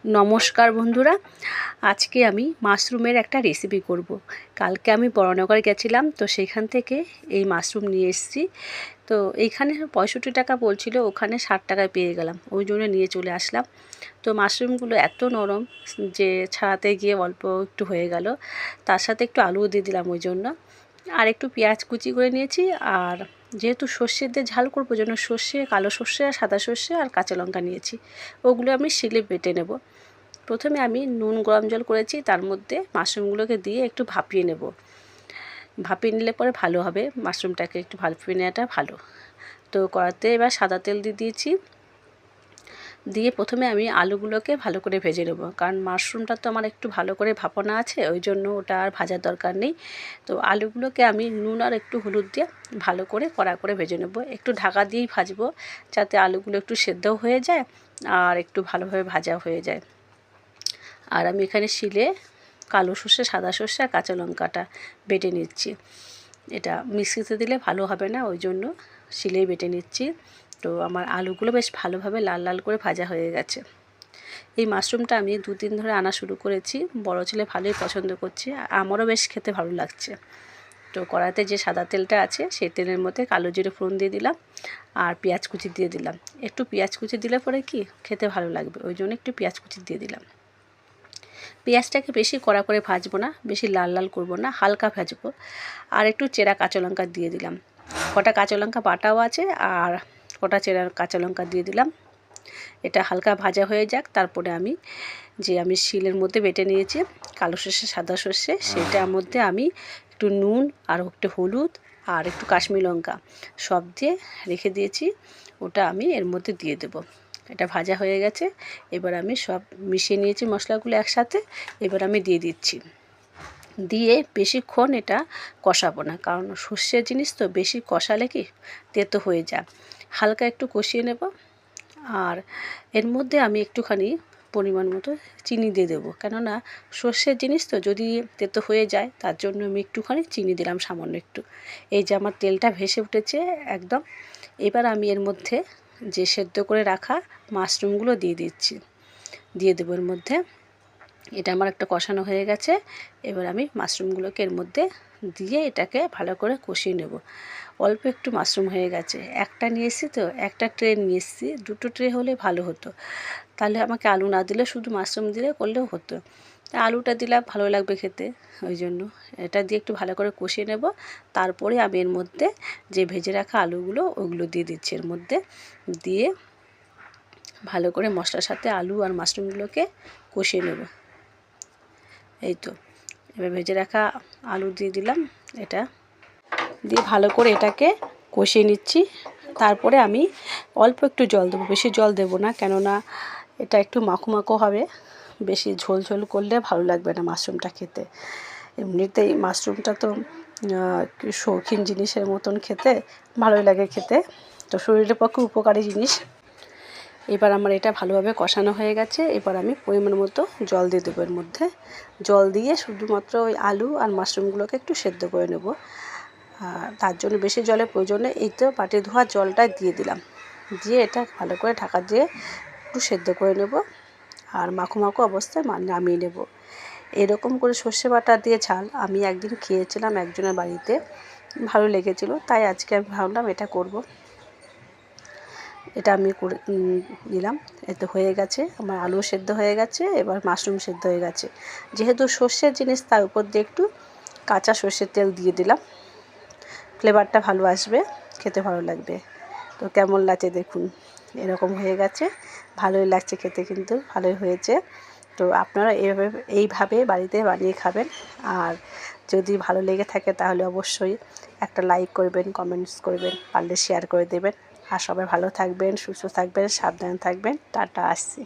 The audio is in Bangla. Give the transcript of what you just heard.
নমস্কার বন্ধুরা, আজকে আমি মাশরুমের একটা রেসিপি করব। কালকে আমি বড়নগর গেছিলাম, তো সেখান থেকে এই মাশরুম নিয়ে এসেছি। তো এইখানে 65 টাকা বলছিল, ওখানে 60 টাকায় পেয়ে গেলাম, ওই জন্য নিয়ে চলে আসলাম। তো মাশরুমগুলো এত নরম যে ছাড়াতে গিয়ে অল্প একটু হয়ে গেল। তার সাথে একটু আলুও দিয়ে দিলাম ওই জন্য, আর একটু পেঁয়াজ কুচি করে নিয়েছি। আর যেহেতু সর্ষে দিয়ে ঝাল করবো জন্য সর্ষে, কালো সর্ষে আর সাদা সর্ষে আর কাঁচা লঙ্কা নিয়েছি, ওগুলো আমি শিলে বেটে নেব। প্রথমে আমি নুন গরম জল করেছি, তার মধ্যে মাশরুমগুলোকে দিয়ে একটু ভাপিয়ে নেব। ভাপিয়ে নিলে পরে ভালো হবে, মাশরুমটাকে একটু ভাপিয়ে নেওয়াটা ভালো। তো কড়াতে এবার সাদা তেল দিয়ে দিয়েছি। দিয়ে প্রথমে আমি আলুগুলোকে ভালো করে ভেজে নেব, কারণ মাশরুমটা তো আমার একটু ভালো করে ভাপানো আছে, ওই জন্য ওটা আর ভাজার দরকার নেই। তো আলুগুলোকে আমি নুন আর একটু হলুদ দিয়ে ভালো করে কড়া করে ভেজে নেব। একটু ঢাকা দিয়েই ভাজবো, যাতে আলুগুলো একটু সেদ্ধও হয়ে যায় আর একটু ভালোভাবে ভাজা হয়ে যায়। আর আমি এখানে শিলে কালো সর্ষে, সাদা সর্ষে আর কাঁচা লঙ্কাটা বেটে নিচ্ছি। এটা মিক্সিতে দিলে ভালো হবে না, ওই জন্য শিলেই বেটে নিচ্ছি। তো আমার আলুগুলো বেশ ভালোভাবে লাল লাল করে ভাজা হয়ে গেছে। এই মাশরুমটা আমি 2-3 ধরে আনা শুরু করেছি, বড় ছেলে ভালোই পছন্দ করছে, আমারও বেশ খেতে ভালো লাগছে। তো কড়াতে যে সাদা তেলটা আছে সেই তেলের মধ্যে কালো জিরে ফোড়ন দিয়ে দিলাম আর পেঁয়াজ কুচি দিয়ে দিলাম। একটু পেঁয়াজ কুচি দিলে পরে কি খেতে ভালো লাগবে, ওই জন্য একটু পেঁয়াজ কুচি দিয়ে দিলাম। পেঁয়াজটাকে বেশি কড়া করে ভাজবো না, বেশি লাল লাল করবো না, হালকা ভাজবো। আর একটু চেরা কাঁচা লঙ্কা দিয়ে দিলাম, কটা কাঁচা লঙ্কা বাটাও আছে আর কটা চেরা কাঁচা লঙ্কা দিয়ে দিলাম। এটা হালকা ভাজা হয়ে যাক, তারপরে আমি শিলের মধ্যে বেটে নিয়েছি কালো সর্ষে, সাদা সর্ষে, সেটার মধ্যে আমি একটু নুন আর একটু হলুদ আর একটু কাশ্মীরি লঙ্কা সব দিয়ে রেখে দিয়েছি, ওটা আমি এর মধ্যে দিয়ে দেবো। এটা ভাজা হয়ে গেছে, এবার আমি সব মিশিয়ে নিয়েছি মশলাগুলো একসাথে। এবার আমি দিয়ে দিচ্ছি, দিয়ে বেশিক্ষণ এটা কষাবো না, কারণ সর্ষের জিনিস তো বেশি কষালে কি তেতো হয়ে যায়। হালকা একটু কষিয়ে নেব। আর এর মধ্যে আমি একটুখানি পরিমাণ মতো চিনি দিয়ে দেবো, কেননা সর্ষের জিনিস তো যদি তেতো হয়ে যায়, তার জন্য আমি একটুখানি চিনি দিলাম, সামান্য একটু। এই যে আমার তেলটা ভেসে উঠেছে একদম। এবার আমি এর মধ্যে যে সেদ্ধ করে রাখা মাশরুমগুলো দিয়ে দেবো এর মধ্যে। এটা আমার একটা কষানো হয়ে গেছে। এবার আমি মাশরুমগুলোকে এর মধ্যে দিয়ে এটাকে ভালো করে কষিয়ে নেব। অল্প একটু মাশরুম হয়ে গেছে, একটা নিয়ে এসেছি, তো একটা ট্রে নিয়ে এসেছি, 2টো ট্রে হলে ভালো হতো, তাহলে আমাকে আলু না দিলে শুধু মাশরুম দিলে করলেও হতো। তা আলুটা দিলে ভালো লাগবে খেতে, ওই জন্য এটা দিয়ে একটু ভালো করে কষিয়ে নেব। তারপরে আমি এর মধ্যে যে ভেজে রাখা আলুগুলো ওগুলো দিয়ে দিচ্ছি এর মধ্যে, দিয়ে ভালো করে মশলার সাথে আলু আর মাশরুমগুলোকে কষিয়ে নেব। এই তো এবার ভেজে রাখা আলু দিয়ে দিলাম, এটা দিয়ে ভালো করে এটাকে কষিয়ে নিচ্ছি। তারপরে আমি অল্প একটু জল দেবো, বেশি জল দেবো না, কেননা এটা একটু মাখো মাখো হবে, বেশি ঝোল ঝোল করলে ভালো লাগবে না মাশরুমটা খেতে। এমনিতেই মাশরুমটা তো একটু শৌখিন জিনিসের মতন খেতে ভালোই লাগে খেতে, তো শরীরের পক্ষে উপকারী জিনিস। এবার আমার এটা ভালোভাবে কষানো হয়ে গেছে, এবার আমি পরিমাণ মতো জল দিয়ে দেবো এর মধ্যে। জল দিয়ে শুধুমাত্র ওই আলু আর মাশরুমগুলোকে একটু সেদ্ধ করে নেব, তার জন্য বেশি জলের প্রয়োজন নেই। এই তো বাটি ধোয়া জলটা দিয়ে দিলাম, দিয়ে এটা ভালো করে ঢাকা দিয়ে একটু সেদ্ধ করে নেব আর মাখো মাখো অবস্থায় নামিয়ে নেব। এরকম করে সর্ষে বাটা দিয়ে ঝাল আমি একদিন খেয়েছিলাম একজনের বাড়িতে, ভালো লেগেছিলো, তাই আজকে আমি ভাবলাম এটা করব। এটা আমি করে দিলাম। এতে হয়ে গেছে, আমার আলু সেদ্ধ হয়ে গেছে, এবার মাশরুম সেদ্ধ হয়ে গেছে। যেহেতু সর্ষের জিনিস, তার উপর দিয়ে একটু কাঁচা সর্ষের তেল দিয়ে দিলাম, ফ্লেভারটা ভালো আসবে, খেতে ভালো লাগবে। তো কেমন লাগছে দেখুন, এরকম হয়ে গেছে, ভালোই লাগছে খেতে, কিন্তু ভালোই হয়েছে। তো আপনারা এইভাবে বাড়িতে বানিয়ে খাবেন। আর যদি ভালো লেগে থাকে তাহলে অবশ্যই একটা লাইক করবেন, কমেন্টস করবেন, পারলে শেয়ার করে দেবেন। আর সবাই ভালো থাকবেন, সুস্থ থাকবেন, সাবধানে থাকবেন। টাটা, আসছি।